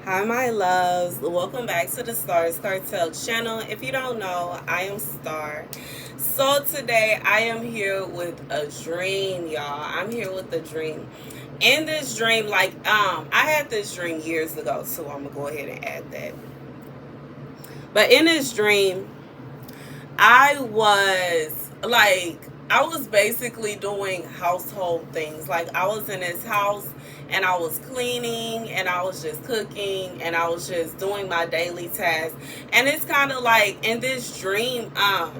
Hi, my loves. Welcome back to the Starscartel channel. If you don't know, I am Star. So today I am here with a dream, y'all. I'm here with a dream. In this dream, I had this dream years ago, so I'm gonna go ahead and add that. But in this dream, I was I was basically doing household things. Like I was in this house and I was cleaning and I was just cooking and I was just doing my daily tasks. And it's kind of like in this dream, I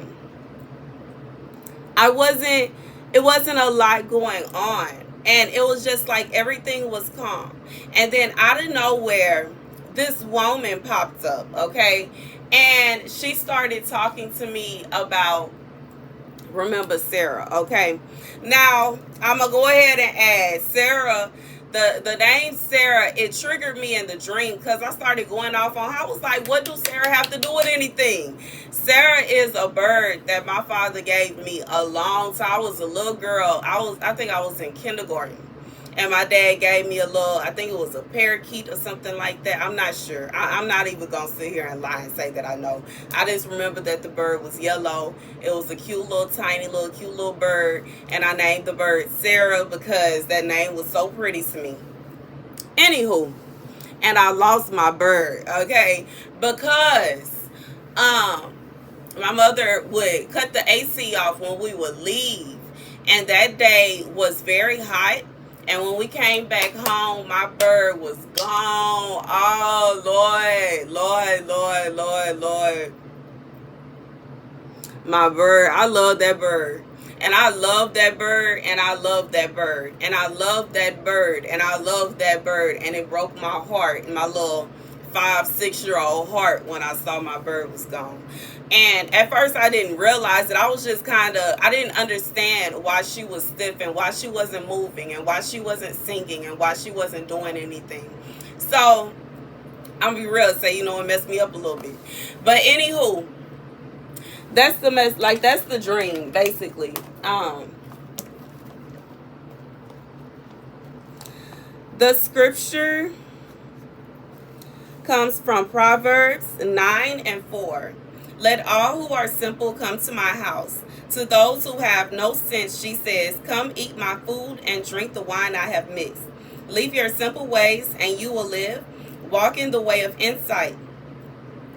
wasn't it wasn't a lot going on. And it was just like everything was calm. And then out of nowhere, this woman popped up, okay? And she started talking to me about, remember Sarah, okay? Now, I'm going to go ahead and add Sarah. The name Sarah, it triggered me in the dream because I started going off on, I was like, what do Sarah have to do with anything? Sarah is a bird that my father gave me a long time. I was a little girl. I think I was in kindergarten. And my dad gave me a little, I think it was a parakeet or something like that. I'm not sure. I'm not even going to sit here and lie and say that I know. I just remember that the bird was yellow. It was a cute little, tiny little, cute little bird. And I named the bird Sarah because that name was so pretty to me. Anywho, and I lost my bird, okay? Because my mother would cut the AC off when we would leave. And that day was very hot. And when we came back home, my bird was gone. Oh, Lord. My bird. I love that bird. And I love that bird. And I love that bird. And I love that bird. And I love that bird. And it broke my heart, my little 5-6-year-old heart, when I saw my bird was gone. And at first I didn't realize it. I was just I didn't understand why she was stiff and why she wasn't moving and why she wasn't singing and why she wasn't doing anything. So I'm gonna be real and say, it messed me up a little bit. But anywho, that's the mess. Like, that's the dream, basically. The scripture comes from Proverbs 9:4. Let all who are simple come to my house. To those who have no sense, she says, come eat my food and drink the wine I have mixed. Leave your simple ways and you will live. Walk in the way of insight.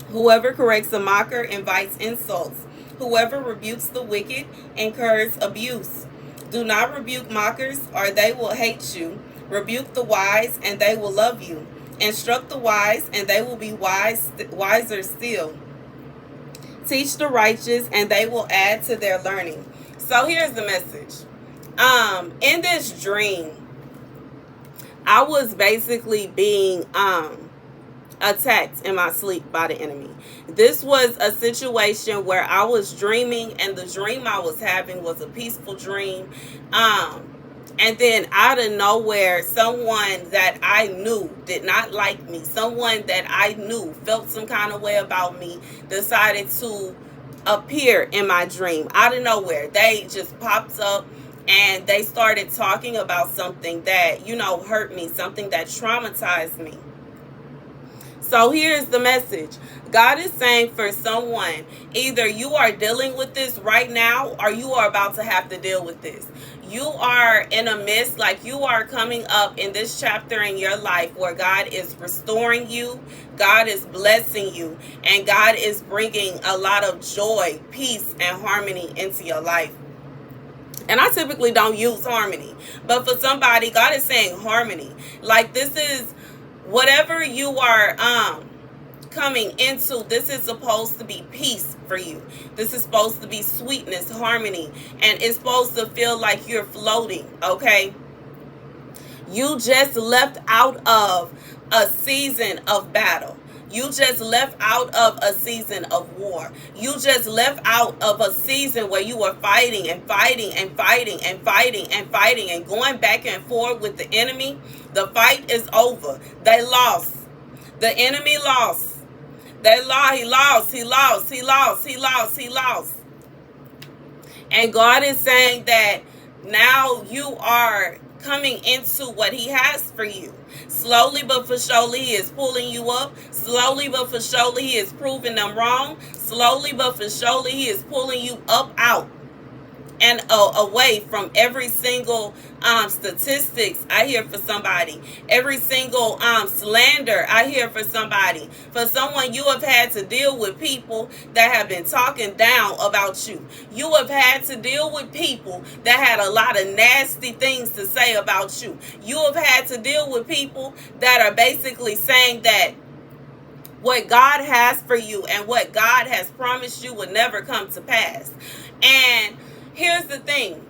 Whoever corrects a mocker invites insults. Whoever rebukes the wicked incurs abuse. Do not rebuke mockers or they will hate you. Rebuke the wise and they will love you. Instruct the wise and they will be wiser still. Teach the righteous and they will add to their learning. So here's the message. In this dream, I was basically being attacked in my sleep by the enemy. This was a situation where I was dreaming, and the dream I was having was a peaceful dream. And then out of nowhere, someone that I knew did not like me, someone that I knew felt some kind of way about me, decided to appear in my dream. Out of nowhere, they just popped up and they started talking about something that, hurt me, something that traumatized me. So here's the message. God is saying for someone, either you are dealing with this right now or you are about to have to deal with this. You are in a midst, like you are coming up in this chapter in your life where God is restoring you, God is blessing you, and God is bringing a lot of joy, peace, and harmony into your life. And I typically don't use harmony, but for somebody, God is saying harmony. Like, this is whatever you are coming into, this is supposed to be peace for you. This is supposed to be sweetness, harmony, and it's supposed to feel like you're floating, okay? You just left out of a season of battle. You just left out of a season of war. You just left out of a season where you were fighting and going back and forth with the enemy. The fight is over. They lost. The enemy lost. He lost. And God is saying that now you are coming into what he has for you. Slowly but for surely, he is pulling you up. Slowly but for surely, he is proving them wrong. Slowly but for surely, he is pulling you up out and away from every single statistics I hear for somebody, every single slander I hear for somebody. For someone, you have had to deal with people that have been talking down about you. You have had to deal with people that had a lot of nasty things to say about you. You have had to deal with people that are basically saying that what God has for you and what God has promised you will never come to pass. And here's the thing.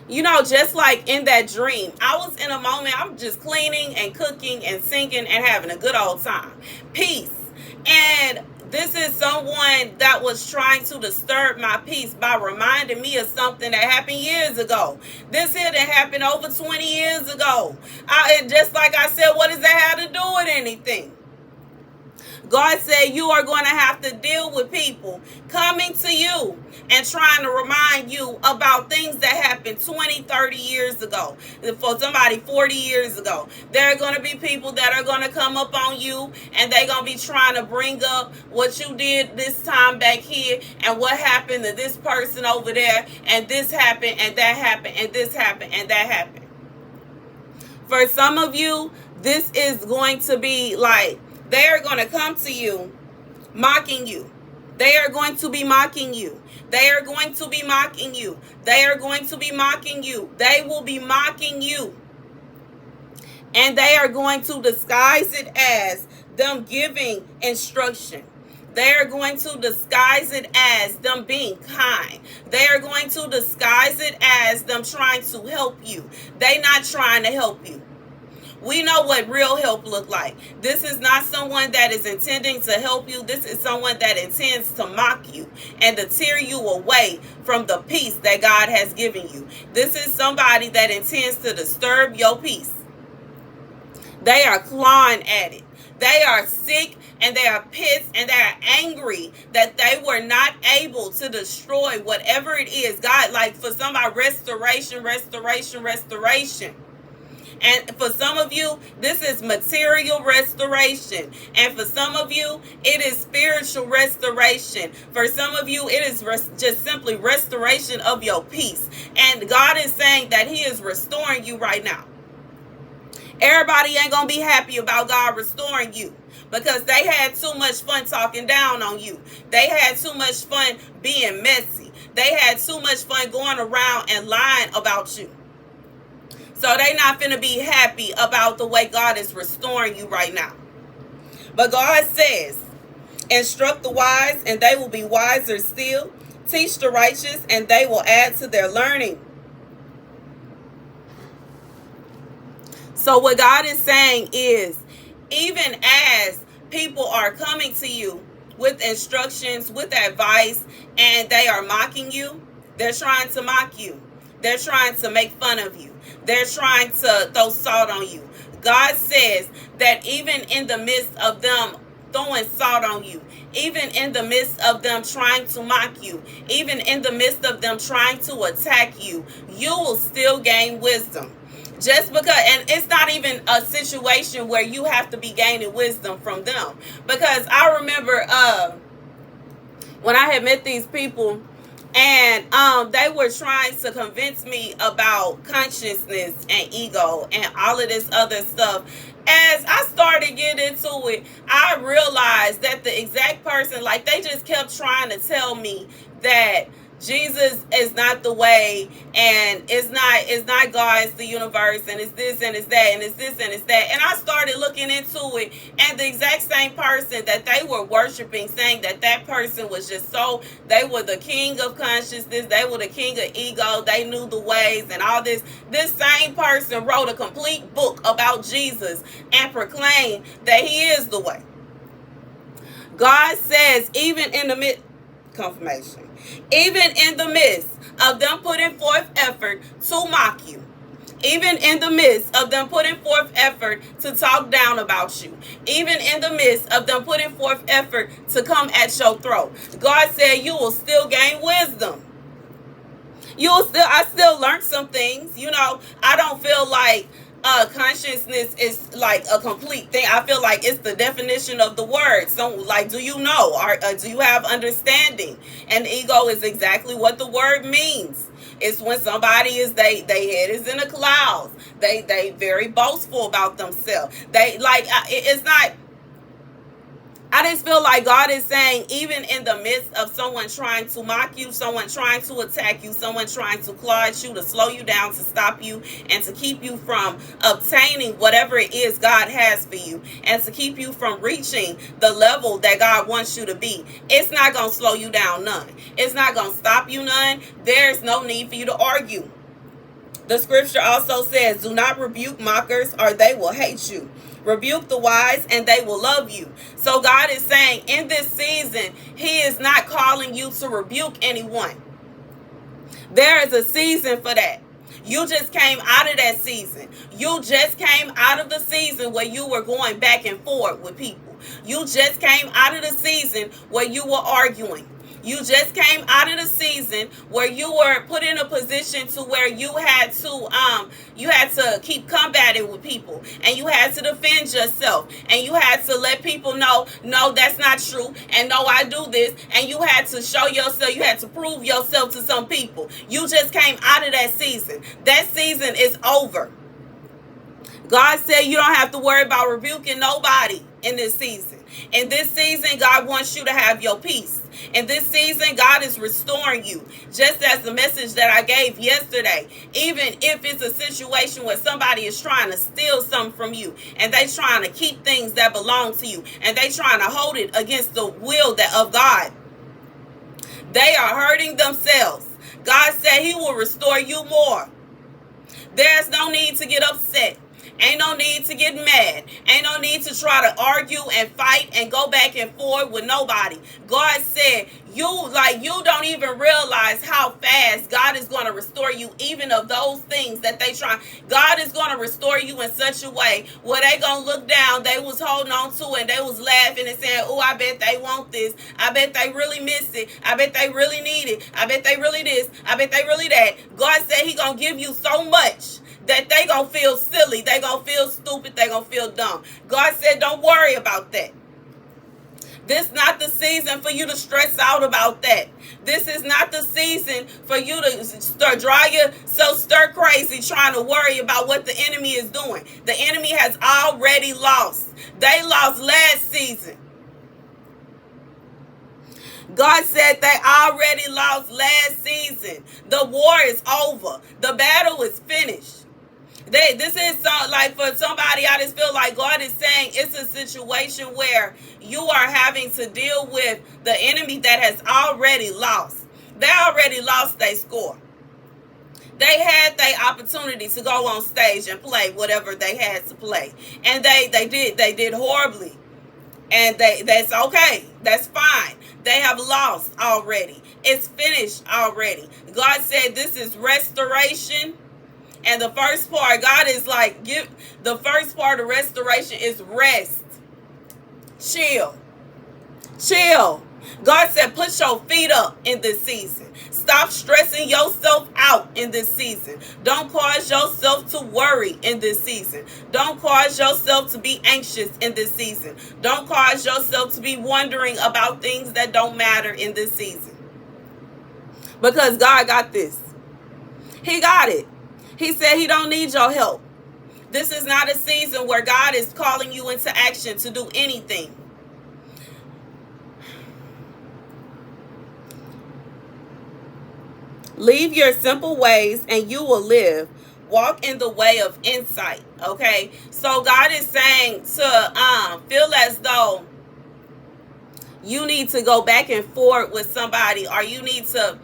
You know, just like in that dream, I was in a moment, I'm just cleaning and cooking and singing and having a good old time. Peace. And this is someone that was trying to disturb my peace by reminding me of something that happened years ago. This here that happened over 20 years ago. Just like I said, what does that have to do with anything? God said you are going to have to deal with people coming to you and trying to remind you about things that happened 20, 30 years ago. For somebody 40 years ago. There are going to be people that are going to come up on you and they're going to be trying to bring up what you did this time back here and what happened to this person over there, and this happened and that happened and this happened and that happened. For some of you, this is going to be like, they are going to come to you mocking you. They are going to be mocking you. They are going to be mocking you. They are going to be mocking you. They will be mocking you. And they are going to disguise it as them giving instruction. They are going to disguise it as them being kind. They are going to disguise it as them trying to help you. They not trying to help you. We know what real help look like. This is not someone that is intending to help you. This is someone that intends to mock you and to tear you away from the peace that God has given you. This is somebody that intends to disturb your peace. They are clawing at it. They are sick and they are pissed and they are angry that they were not able to destroy whatever it is. God, like for somebody, restoration. And for some of you, this is material restoration. And for some of you, it is spiritual restoration. For some of you, it is just simply restoration of your peace. And God is saying that he is restoring you right now. Everybody ain't going to be happy about God restoring you because they had too much fun talking down on you. They had too much fun being messy. They had too much fun going around and lying about you. So they not finna be happy about the way God is restoring you right now. But God says, instruct the wise and they will be wiser still. Teach the righteous and they will add to their learning. So what God is saying is, even as people are coming to you with instructions, with advice, and they are mocking you, they're trying to mock you. They're trying to make fun of you. They're trying to throw salt on you. God says that even in the midst of them throwing salt on you, even in the midst of them trying to mock you, even in the midst of them trying to attack you, you will still gain wisdom. Just because, and it's not even a situation where you have to be gaining wisdom from them. Because I remember when I had met these people, and they were trying to convince me about consciousness and ego and all of this other stuff. As I started getting into it, I realized that the exact person, like they just kept trying to tell me that Jesus is not the way, and it's not God, it's the universe, and it's this and it's that, and it's this and it's that. And I started looking into it, and the exact same person that they were worshiping, saying that that person was just so, they were the king of consciousness, they were the king of ego, they knew the ways and all this. This same person wrote a complete book about Jesus and proclaimed that he is the way. God says, even in the midst, confirmation. Even in the midst of them putting forth effort to mock you, even in the midst of them putting forth effort to talk down about you, even in the midst of them putting forth effort to come at your throat, God said you will still gain wisdom. I still learned some things. I don't feel like consciousness is like a complete thing. I feel like it's the definition of the word. So, like, do you know, or do you have understanding? And ego is exactly what the word means. It's when somebody is they head is in the clouds. They very boastful about themselves. They like it's not. I just feel like God is saying, even in the midst of someone trying to mock you, someone trying to attack you, someone trying to claw at you, to slow you down, to stop you, and to keep you from obtaining whatever it is God has for you, and to keep you from reaching the level that God wants you to be, it's not going to slow you down none. It's not going to stop you none. There's no need for you to argue. The scripture also says, do not rebuke mockers, or they will hate you. Rebuke the wise, and they will love you. So God is saying, in this season, He is not calling you to rebuke anyone. There is a season for that. You just came out of that season. You just came out of the season where you were going back and forth with people. You just came out of the season where you were arguing. You just came out of the season where you were put in a position to where you had to keep combating with people, and you had to defend yourself, and you had to let people know, no, that's not true, and no, I do this, and you had to show yourself, you had to prove yourself to some people. You just came out of that season. That season is over. God said you don't have to worry about rebuking nobody in this season. In this season, God wants you to have your peace. In this season, God is restoring you. Just as the message that I gave yesterday, even if it's a situation where somebody is trying to steal something from you, and they trying to keep things that belong to you, and they trying to hold it against the will of God, they are hurting themselves. God said He will restore you more. There's no need to get upset. Ain't no need to get mad. Ain't no need to try to argue and fight and go back and forth with nobody. God said you don't even realize how fast God is going to restore you, even of those things that they try. God is going to restore you in such a way where they going to look down. They was holding on to it, and they was laughing and saying, oh, I bet they want this. I bet they really miss it. I bet they really need it. I bet they really this. I bet they really that. God said He going to give you so much that they gonna feel silly, they gonna feel stupid, they gonna feel dumb. God said, don't worry about that. This is not the season for you to stress out about that. This is not the season for you to drive yourself stir crazy trying to worry about what the enemy is doing. The enemy has already lost. They lost last season. God said they already lost last season. The war is over. The battle is finished. This is like for somebody, I just feel like God is saying it's a situation where you are having to deal with the enemy that has already lost. They already lost their score. They had their opportunity to go on stage and play whatever they had to play, and they did horribly, and that's okay. That's fine. They have lost already. It's finished already. God said this is restoration. And the first part, God is like, the first part of restoration is rest. Chill. God said, put your feet up in this season. Stop stressing yourself out in this season. Don't cause yourself to worry in this season. Don't cause yourself to be anxious in this season. Don't cause yourself to be wondering about things that don't matter in this season. Because God got this. He got it. He said He don't need your help. This is not a season where God is calling you into action to do anything. Leave your simple ways and you will live. Walk in the way of insight. Okay? So God is saying to feel as though you need to go back and forth with somebody, or you need to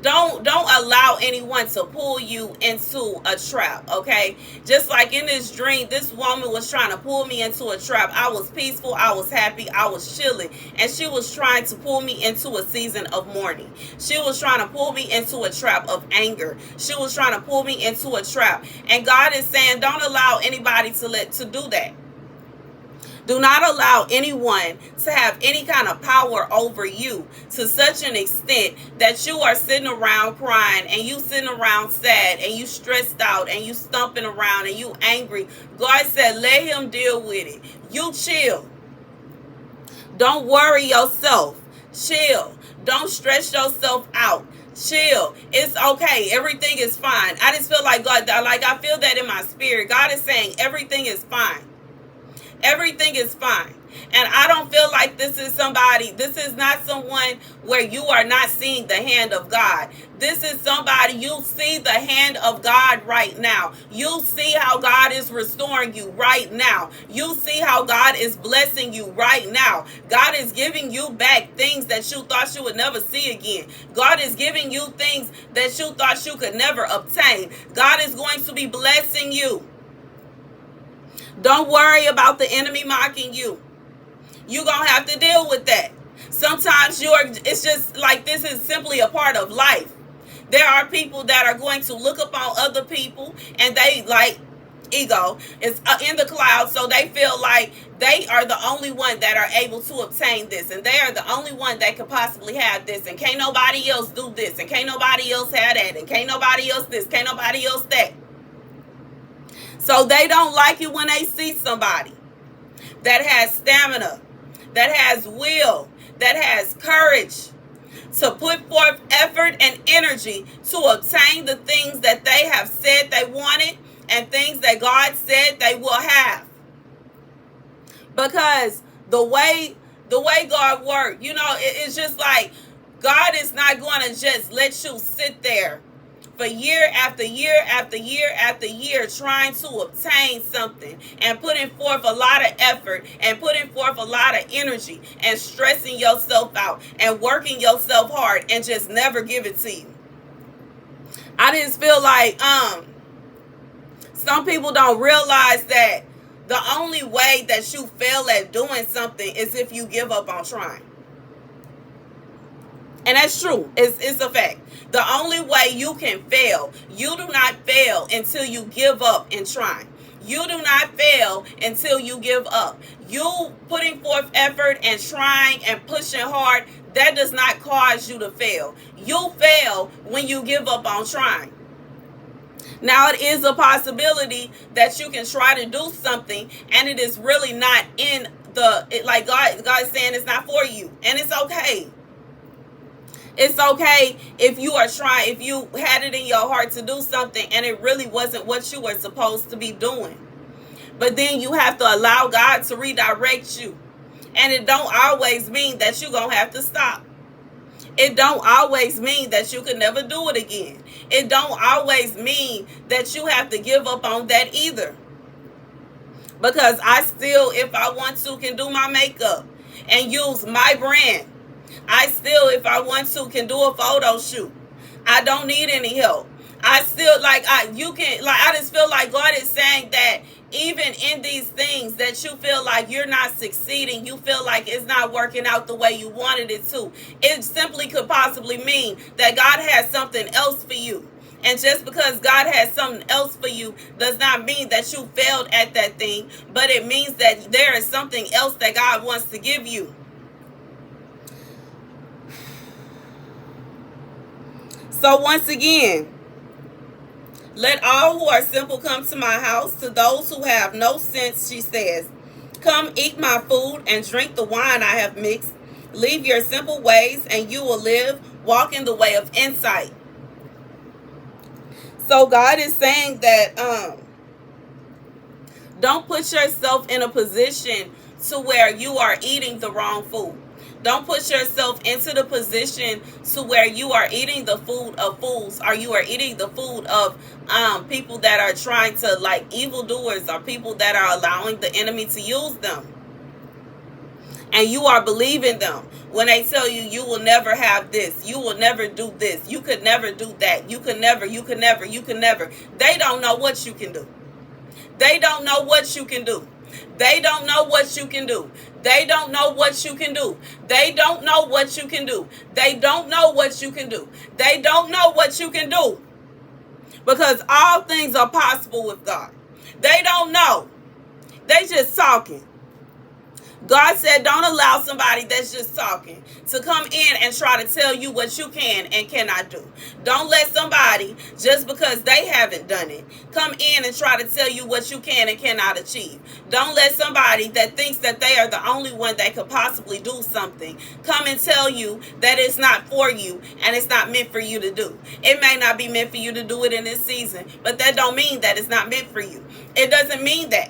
don't allow anyone to pull you into a trap, okay? Just like in this dream, this woman was trying to pull me into a trap. I was peaceful, I was happy, I was chilling, and she was trying to pull me into a season of mourning. She was trying to pull me into a trap of anger. She was trying to pull me into a trap. And God is saying, don't allow anybody to do that. Do not allow anyone to have any kind of power over you to such an extent that you are sitting around crying and you sitting around sad and you stressed out and you stumping around and you angry. God said, let him deal with it. You chill. Don't worry yourself. Chill. Don't stress yourself out. Chill. It's okay. Everything is fine. I just feel like God, like I feel that in my spirit. God is saying everything is fine. Everything is fine. And I don't feel like this is not someone where you are not seeing the hand of God. This is somebody, you see the hand of God right now. You see how God is restoring you right now. You see how God is blessing you right now. God is giving you back things that you thought you would never see again. God is giving you things that you thought you could never obtain. God is going to be blessing you. Don't worry about the enemy mocking you. You're going to have to deal with that. Sometimes it's just like this is simply a part of life. There are people that are going to look upon other people and they like ego is in the clouds, so they feel like they are the only one that are able to obtain this, and they are the only one that could possibly have this, and can't nobody else do this, and can't nobody else have that, and can't nobody else this, can't nobody else that. So they don't like it when they see somebody that has stamina, that has will, that has courage to put forth effort and energy to obtain the things that they have said they wanted and things that God said they will have. Because the way God works, it's just like God is not going to just let you sit there for year after year after year after year trying to obtain something and putting forth a lot of effort and putting forth a lot of energy and stressing yourself out and working yourself hard and just never give it to you. I just feel like some people don't realize that the only way that you fail at doing something is if you give up on trying. And that's true. It's a fact. The only way you can fail, you do not fail until you give up in trying. You do not fail until you give up. You putting forth effort and trying and pushing hard, that does not cause you to fail. You fail when you give up on trying. Now, it is a possibility that you can try to do something and it is really not in like God is saying it's not for you. And it's okay. It's okay if you are trying, if you had it in your heart to do something and it really wasn't what you were supposed to be doing. But then you have to allow God to redirect you. And it don't always mean that you're going to have to stop. It don't always mean that you can never do it again. It don't always mean that you have to give up on that either. Because I still, if I want to, can do my makeup and use my brand. I still, if I want to, can do a photo shoot. I don't need any help. I still, I just feel like God is saying that even in these things that you feel like you're not succeeding, you feel like it's not working out the way you wanted it to, it simply could possibly mean that God has something else for you. And just because God has something else for you does not mean that you failed at that thing, but it means that there is something else that God wants to give you. So once again, let all who are simple come to my house. To those who have no sense, she says, come eat my food and drink the wine I have mixed. Leave your simple ways and you will live. Walk in the way of insight. So God is saying that don't put yourself in a position to where you are eating the wrong food. Don't put yourself into the position to where you are eating the food of fools, or you are eating the food of people that are trying to, like, evildoers, or people that are allowing the enemy to use them. And you are believing them when they tell you you will never have this, you will never do this, you could never do that, you could never. They don't know what you can do. They don't know what you can do. They don't know what you can do. They don't know what you can do. They don't know what you can do. They don't know what you can do. They don't know what you can do. Because all things are possible with God. They don't know. They just talking. God said, don't allow somebody that's just talking to come in and try to tell you what you can and cannot do. Don't let somebody, just because they haven't done it, come in and try to tell you what you can and cannot achieve. Don't let somebody that thinks that they are the only one that could possibly do something come and tell you that it's not for you and it's not meant for you to do. It may not be meant for you to do it in this season, but that don't mean that it's not meant for you. It doesn't mean that.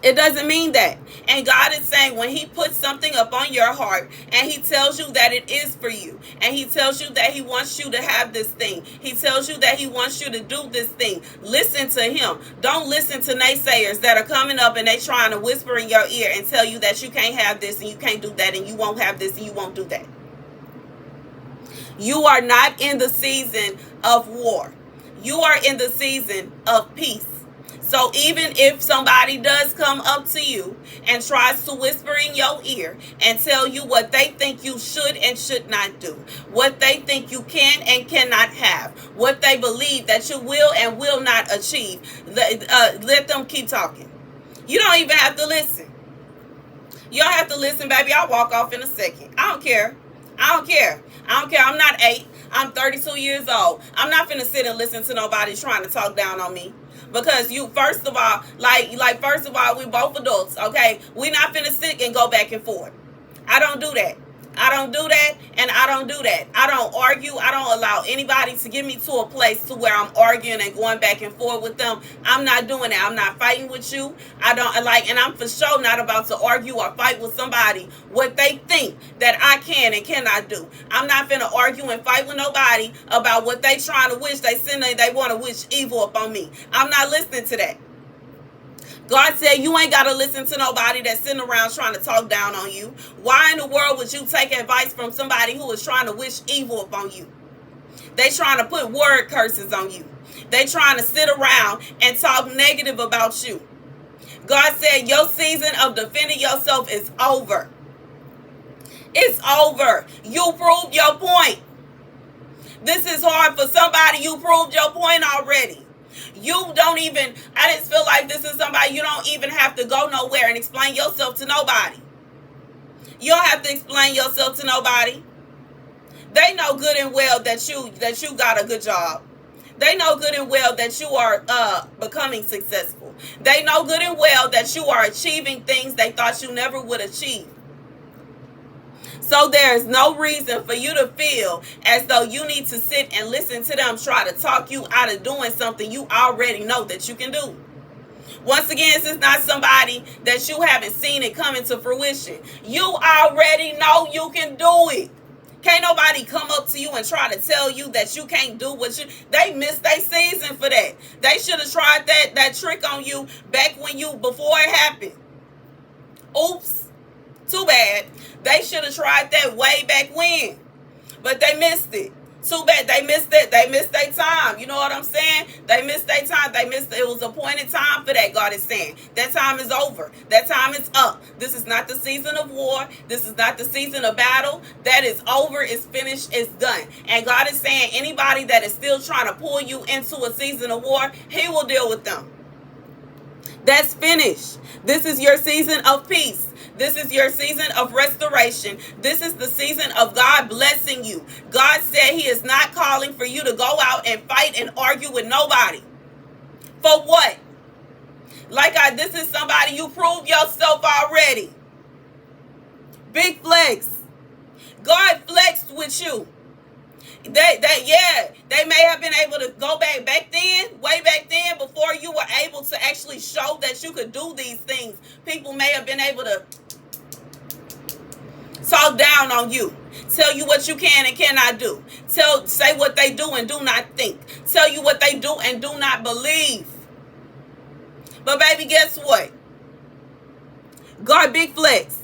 It doesn't mean that. And God is saying, when he puts something up on your heart and he tells you that it is for you, and he tells you that he wants you to have this thing, he tells you that he wants you to do this thing, listen to him. Don't listen to naysayers that are coming up and they trying to whisper in your ear and tell you that you can't have this and you can't do that and you won't have this and you won't do that. You are not in the season of war. You are in the season of peace. So even if somebody does come up to you and tries to whisper in your ear and tell you what they think you should and should not do, what they think you can and cannot have, what they believe that you will and will not achieve, let them keep talking. You don't even have to listen. You don't have to listen, baby. I'll walk off in a second. I don't care. I don't care. I don't care. I'm not 8. I'm 32 years old. I'm not finna sit and listen to nobody trying to talk down on me. Because you, first of all, first of all, we both adults, okay? We not finna sit and go back and forth. I don't do that. I don't do that, and I don't do that. I don't argue. I don't allow anybody to get me to a place to where I'm arguing and going back and forth with them. I'm not doing that. I'm not fighting with you. I don't and I'm for sure not about to argue or fight with somebody what they think that I can and cannot do. I'm not finna argue and fight with nobody about what they trying to wish they want to wish evil upon me. I'm not listening to that. God said you ain't got to listen to nobody that's sitting around trying to talk down on you. Why in the world would you take advice from somebody who is trying to wish evil upon you? They trying to put word curses on you. They trying to sit around and talk negative about you. God said your season of defending yourself is over. It's over. You proved your point. This is hard for somebody. You proved your point already. You don't even, I just feel like this is somebody, you don't even have to go nowhere and explain yourself to nobody. You don't have to explain yourself to nobody. They know good and well that you got a good job. They know good and well that you are becoming successful. They know good and well that you are achieving things they thought you never would achieve. So there's no reason for you to feel as though you need to sit and listen to them try to talk you out of doing something you already know that you can do. Once again, this is not somebody that you haven't seen it come into fruition. You already know you can do it. Can't nobody come up to you and try to tell you that you can't do what you... They missed their season for that. They should have tried that trick on you back when before it happened. Oops. Too bad. They should have tried that way back when. But they missed it. Too bad. They missed it. They missed their time. You know what I'm saying? They missed their time. It was appointed time for that, God is saying. That time is over. That time is up. This is not the season of war. This is not the season of battle. That is over. It's finished. It's done. And God is saying anybody that is still trying to pull you into a season of war, he will deal with them. That's finished. This is your season of peace. This is your season of restoration. This is the season of God blessing you. God said he is not calling for you to go out and fight and argue with nobody. For what? This is somebody you proved yourself already. Big flex. God flexed with you. They may have been able to go way back then, before you were able to actually show that you could do these things. People may have been able to talk down on you, tell you what you can and cannot do, say what they do and do not think, tell you what they do and do not believe. But baby, guess what? God, big flex.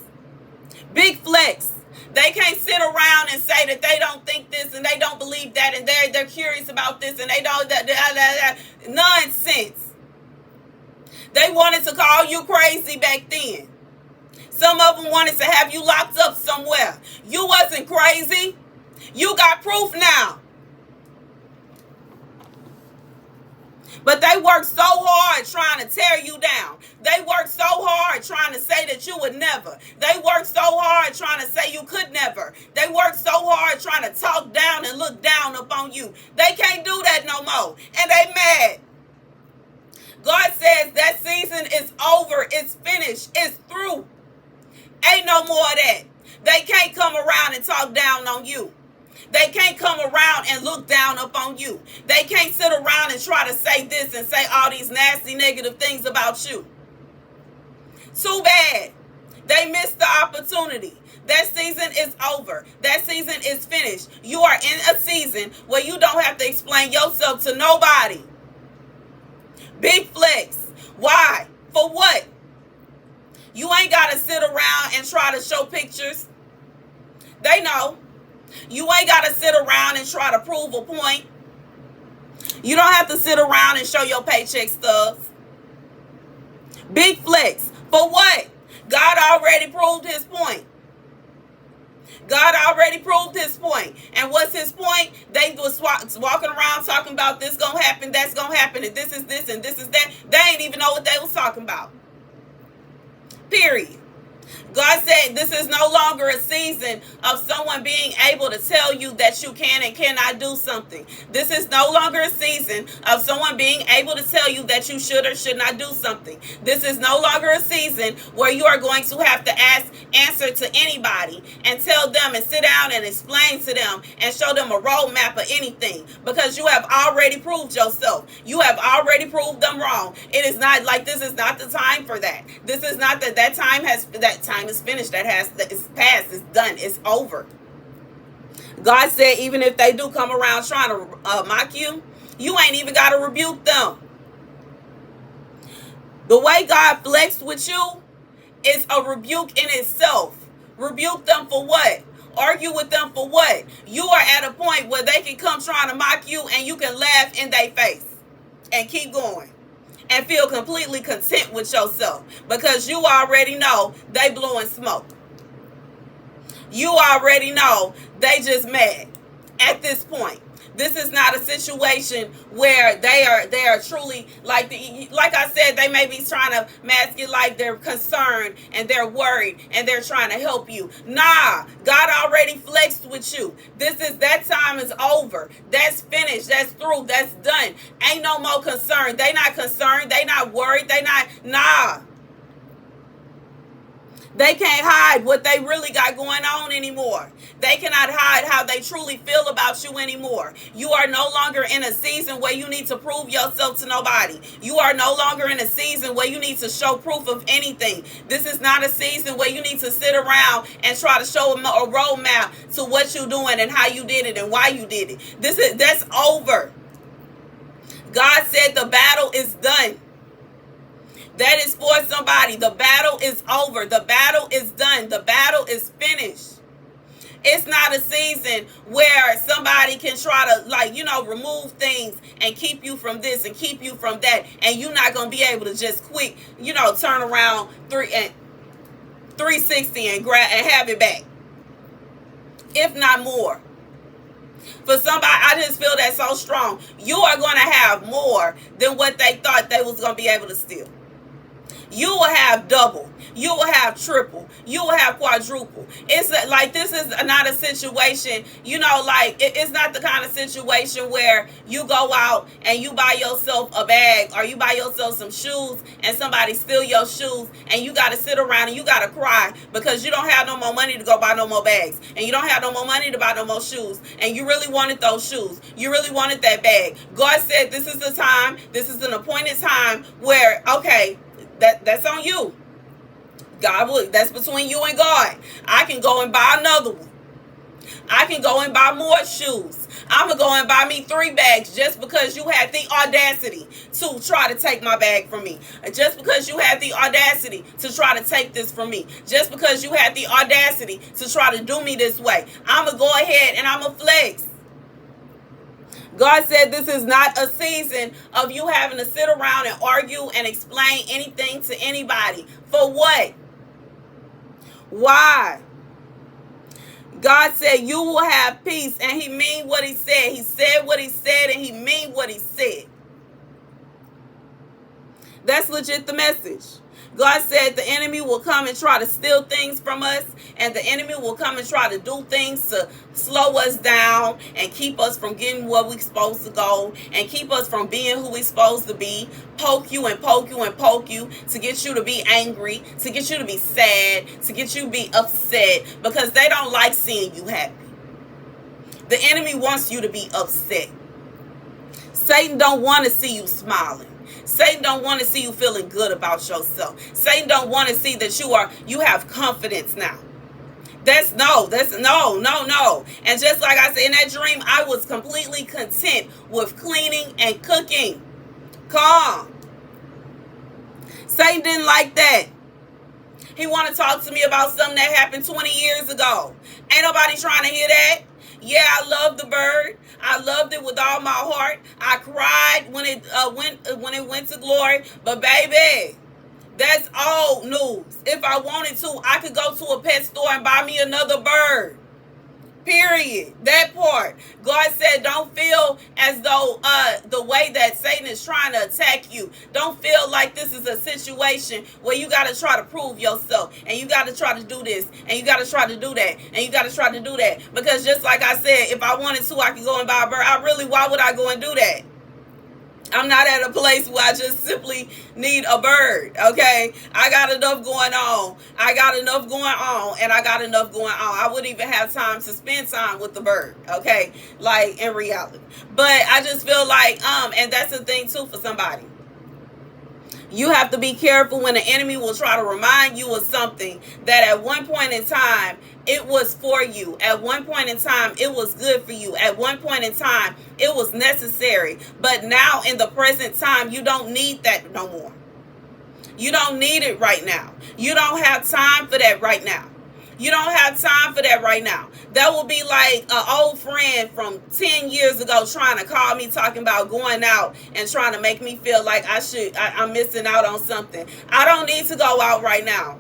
Big flex. They can't sit around and say that they don't think this and they don't believe that and they're curious about this and they don't nonsense. They wanted to call you crazy back then. Some of them wanted to have you locked up somewhere. You wasn't crazy. You got proof now. But they work so hard trying to tear you down. They work so hard trying to say that you would never. They work so hard trying to say you could never. They work so hard trying to talk down and look down upon you. They can't do that no more. And they mad. God says that season is over. It's finished. It's through. Ain't no more of that. They can't come around and talk down on you. They can't come around and look down upon you. They can't sit around and try to say this and say all these nasty negative things about you. Too bad. They missed the opportunity. That season is over. That season is finished. You are in a season where you don't have to explain yourself to nobody. Big flex. Why? For what? You ain't got to sit around and try to show pictures. They know. You ain't got to sit around and try to prove a point. You don't have to sit around and show your paycheck stubs. Big flex. For what? God already proved his point. God already proved his point. And what's his point? They was walking around talking about this gonna happen, that's gonna happen, and this is this and this is that. They ain't even know what they was talking about. Period. God said this is no longer a season of someone being able to tell you that you can and cannot do something. This is no longer a season of someone being able to tell you that you should or should not do something. This is no longer a season where you are going to have to answer to anybody and tell them and sit down and explain to them and show them a roadmap or anything, because you have already proved yourself. You have already proved them wrong. It is not like this is not the time for that. This is not that time is finished. It's past. It's done. It's over. God said even if they do come around trying to mock you, you ain't even got to rebuke them. The way God flexed with you is a rebuke in itself. Rebuke them for what? Argue with them for what? You are at a point where they can come trying to mock you and you can laugh in their face and keep going. And feel completely content with yourself, because you already know they blowing smoke. You already know they just mad at this point. This is not a situation where they are truly like I said, they may be trying to mask it like they're concerned and they're worried and they're trying to help you. Nah, God already flexed with you. That time is over. That's finished. That's through. That's done. Ain't no more concern. They not concerned. They not worried. Nah. They can't hide what they really got going on anymore. They cannot hide how they truly feel about you anymore. You are no longer in a season where you need to prove yourself to nobody. You are no longer in a season where you need to show proof of anything. This is not a season where you need to sit around and try to show a roadmap to what you're doing and how you did it and why you did it. That's over. God said the battle is done. That is for somebody. The battle is over. The battle is done. The battle is finished. It's not a season where somebody can try to, remove things and keep you from this and keep you from that. And you're not going to be able to just quick, turn around 360 and have it back. If not more. For somebody, I just feel that so strong. You are going to have more than what they thought they was going to be able to steal. You will have double. You will have triple. You will have quadruple. It's like, this is not a situation, it's not the kind of situation where you go out and you buy yourself a bag or you buy yourself some shoes and somebody steal your shoes and you got to sit around and you got to cry because you don't have no more money to go buy no more bags and you don't have no more money to buy no more shoes and you really wanted those shoes. You really wanted that bag. God said this is the time, this is an appointed time where, okay, that's on you. That's between you and God. I can go and buy another one. I can go and buy more shoes. I'm going to go and buy me 3 bags just because you had the audacity to try to take my bag from me. Just because you had the audacity to try to take this from me. Just because you had the audacity to try to do me this way. I'm going to go ahead and I'm going to flex. God said this is not a season of you having to sit around and argue and explain anything to anybody. For what? Why? God said you will have peace, and he mean what he said. He said what he said, and he mean what he said. That's legit the message. God said the enemy will come and try to steal things from us, and the enemy will come and try to do things to slow us down and keep us from getting where we're supposed to go and keep us from being who we're supposed to be. Poke you and poke you and poke you to get you to be angry, to get you to be sad, to get you to be upset, because they don't like seeing you happy. The enemy wants you to be upset. Satan don't want to see you smiling. Satan don't want to see you feeling good about yourself. Satan don't want to see that you have confidence now. That's no. And just like I said in that dream, I was completely content with cleaning and cooking. Calm. Satan didn't like that. He want to talk to me about something that happened 20 years ago. Ain't nobody trying to hear that. Yeah, I love the bird. I loved it with all my heart. I cried when it went to glory. But baby, that's old news. If I wanted to, I could go to a pet store and buy me another bird. Period. That part. God said don't feel as though the way that Satan is trying to attack you, don't feel like this is a situation where you got to try to prove yourself and you got to try to do this and you got to try to do that and you got to try to do that. Because just like I said, if I wanted to, I could go and buy a bird. Why would I go and do that? I'm not at a place where I just simply need a bird, okay? I got enough going on. And I got enough going on. I wouldn't even have time to spend time with the bird, okay? Like, in reality. But I just feel like, and that's the thing, too, for somebody. You have to be careful when the enemy will try to remind you of something that at one point in time, it was for you. At one point in time, it was good for you. At one point in time, it was necessary. But now in the present time, you don't need that no more. You don't need it right now. You don't have time for that right now. You don't have time for that right now. That will be like an old friend from 10 years ago trying to call me talking about going out and trying to make me feel like I'm missing out on something. I don't need to go out right now.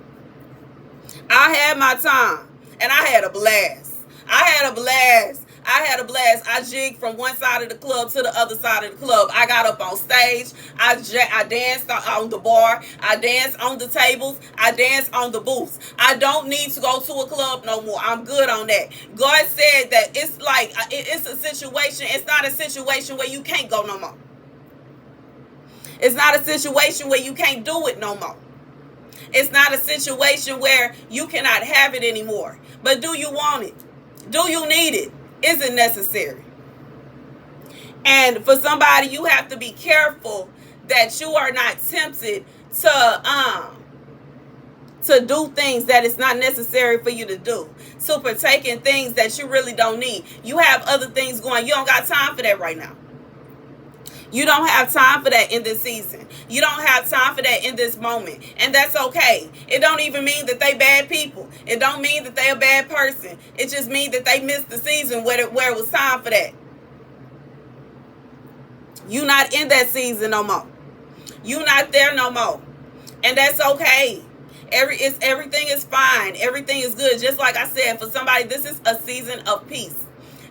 I had my time and I had a blast. I jigged from one side of the club to the other side of the club. I got up on stage. I danced on the bar. I danced on the tables. I danced on the booths. I don't need to go to a club no more. I'm good on that. God said that it's like, it's a situation. It's not a situation where you can't go no more. It's not a situation where you can't do it no more. It's not a situation where you cannot have it anymore. But do you want it? Do you need it? Is it necessary? And for somebody, you have to be careful that you are not tempted to do things that it's not necessary for you to do. To partake in things that you really don't need. You have other things going. You don't got time for that right now. You don't have time for that in this season. You don't have time for that in this moment. And that's okay. It don't even mean that they bad people. It don't mean that they a bad person. It just means that they missed the season where it was time for that. You not in that season no more. You not there no more. And that's okay. Everything is fine. Everything is good. Just like I said, for somebody, this is a season of peace.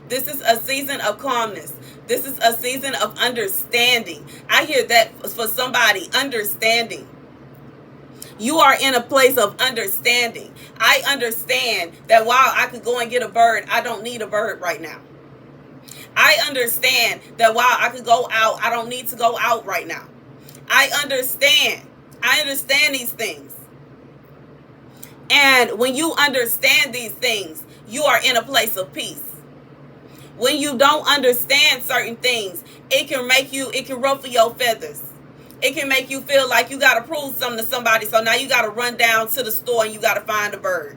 This is a season of calmness. This is a season of understanding. I hear that for somebody, understanding. You are in a place of understanding. I understand that while I could go and get a bird, I don't need a bird right now. I understand that while I could go out, I don't need to go out right now. I understand these things. And when you understand these things, you are in a place of peace. When you don't understand certain things, it can ruffle your feathers. It can make you feel like you got to prove something to somebody. So now you got to run down to the store and you got to find a bird.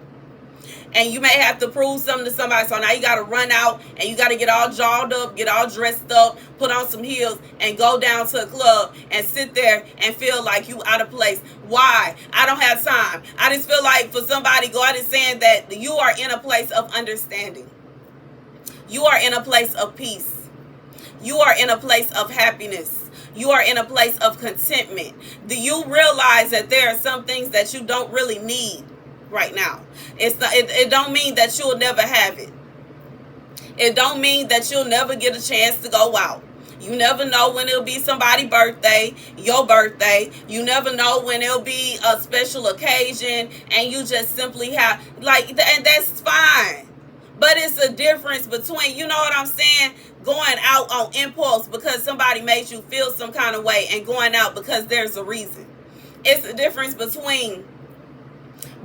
And you may have to prove something to somebody. So now you got to run out and you got to get all jawed up, get all dressed up, put on some heels and go down to a club and sit there and feel like you out of place. Why? I don't have time. I just feel like for somebody, God is saying that you are in a place of understanding. You are in a place of peace. You are in a place of happiness. You are in a place of contentment. Do you realize that there are some things that you don't really need right now? It don't mean that you'll never have it. It don't mean that you'll never get a chance to go out. You never know when it'll be somebody's birthday, your birthday. You never know when it'll be a special occasion, and you just simply have, like, and that's fine. But it's a difference between, you know what I'm saying, going out on impulse because somebody made you feel some kind of way, and going out because there's a reason. It's a difference between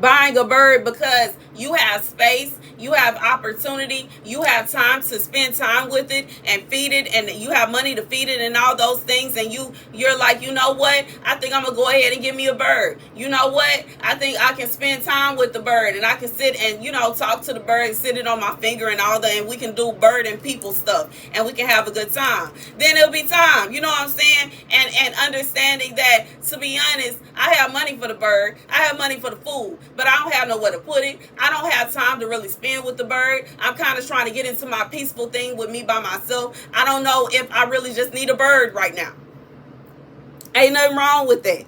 buying a bird because you have space, you have opportunity, you have time to spend time with it and feed it, and you have money to feed it and all those things, and you're like, you know what, I think I'm gonna go ahead and get me a bird. You know what, I think I can spend time with the bird, and I can sit and, you know, talk to the bird and sit it on my finger and all that, and we can do bird and people stuff, and we can have a good time. Then it'll be time, you know what I'm saying, and understanding that, to be honest, I have money for the bird, I have money for the food, but I don't have nowhere to put it. I don't have time to really spend with the bird. I'm kind of trying to get into my peaceful thing with me by myself. I don't know if I really just need a bird right now. Ain't nothing wrong with that.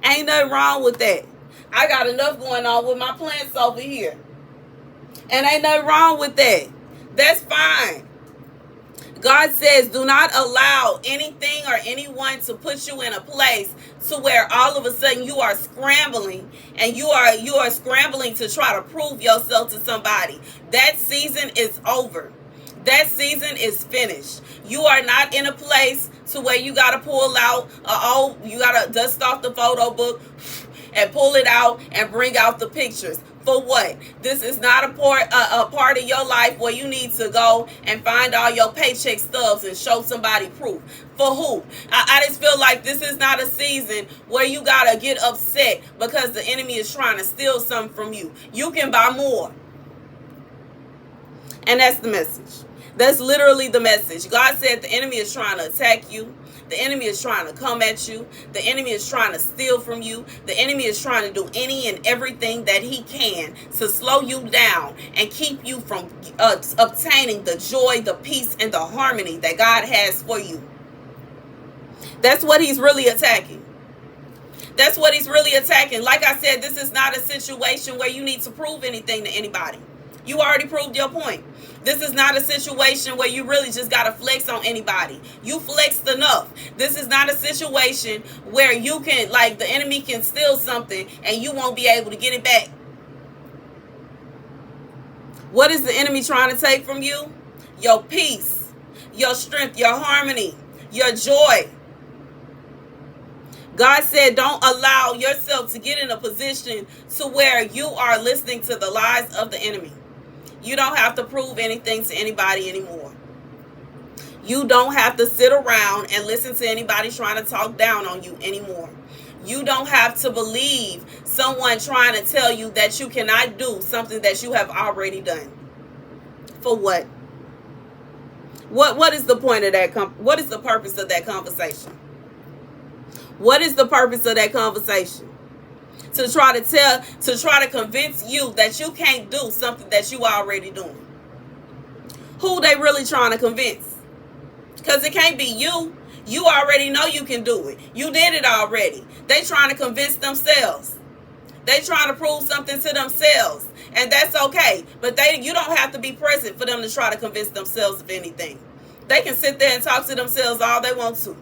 Ain't nothing wrong with that. I got enough going on with my plants over here. And ain't nothing wrong with that. That's fine. God says, do not allow anything or anyone to put you in a place to where all of a sudden you are scrambling, and you are scrambling to try to prove yourself to somebody. That season is over. That season is finished. You are not in a place to where you got to pull out, you got to dust off the photo book and pull it out and bring out the pictures. For what? This is not a part of your life where you need to go and find all your paycheck stubs and show somebody proof. For who? I just feel like this is not a season where you got to get upset because the enemy is trying to steal something from you. You can buy more. And that's the message. That's literally the message. God said the enemy is trying to attack you. The enemy is trying to come at you. The enemy is trying to steal from you. The enemy is trying to do any and everything that he can to slow you down and keep you from obtaining the joy, the peace, and the harmony that God has for you. That's what he's really attacking. That's what he's really attacking. Like I said, this is not a situation where you need to prove anything to anybody. You already proved your point. This is not a situation where you really just got to flex on anybody. You flexed enough. This is not a situation where you can, like, the enemy can steal something and you won't be able to get it back. What is the enemy trying to take from you? Your peace, your strength, your harmony, your joy. God said, don't allow yourself to get in a position to where you are listening to the lies of the enemy. You don't have to prove anything to anybody anymore. You don't have to sit around and listen to anybody trying to talk down on you anymore. You don't have to believe someone trying to tell you that you cannot do something that you have already done. For what? What is the point of that? What is the purpose of that conversation? What is the purpose of that conversation? To try to convince you that you can't do something that you already doing. Who they really trying to convince? Because it can't be you. You already know you can do it. You did it already. They trying to convince themselves. They trying to prove something to themselves. And that's okay. But you don't have to be present for them to try to convince themselves of anything. They can sit there and talk to themselves all they want to.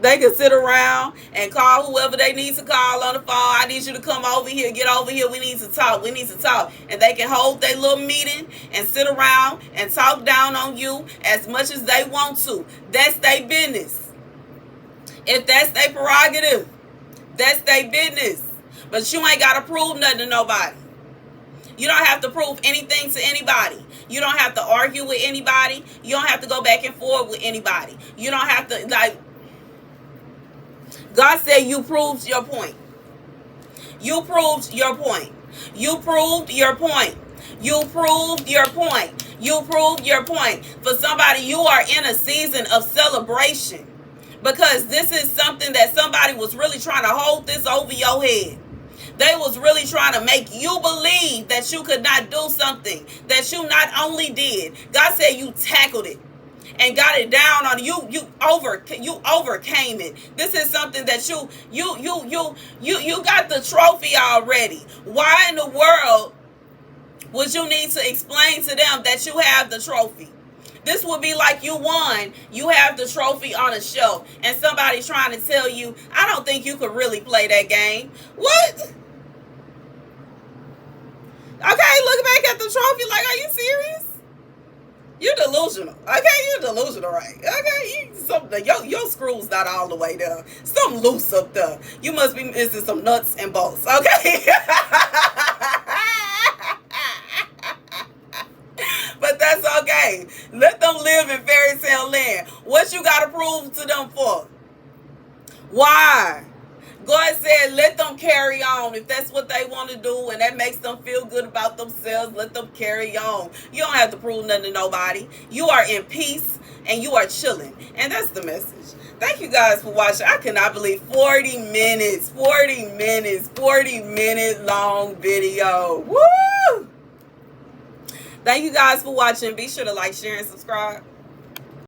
They can sit around and call whoever they need to call on the phone. I need you to come over here. Get over here. We need to talk. We need to talk. And they can hold their little meeting and sit around and talk down on you as much as they want to. That's their business. If that's their prerogative, that's their business. But you ain't got to prove nothing to nobody. You don't have to prove anything to anybody. You don't have to argue with anybody. You don't have to go back and forth with anybody. You don't have to, like, God said you proved your point. You proved your point. You proved your point. You proved your point. You proved your point. For somebody, you are in a season of celebration. Because this is something that somebody was really trying to hold this over your head. They was really trying to make you believe that you could not do something that you not only did. God said you tackled it and got it down on you. You overcame it. This is something that you got the trophy already. Why in the world would you need to explain to them that you have the trophy? This would be like you won. You have the trophy on a shelf, and somebody's trying to tell you, I don't think you could really play that game. What? Okay, look back at the trophy like, are you serious? You're delusional. Okay, you're delusional, right? Okay, your screw's not all the way down. Something loose up there. You must be missing some nuts and bolts. Okay. But that's okay. Let them live in fairy tale land. What you gotta prove to them for? Why? God said, let them carry on. If that's what they want to do and that makes them feel good about themselves, let them carry on. You don't have to prove nothing to nobody. You are in peace and you are chilling. And that's the message. Thank you guys for watching. I cannot believe 40 minute long video. Woo! Thank you guys for watching. Be sure to like, share, and subscribe.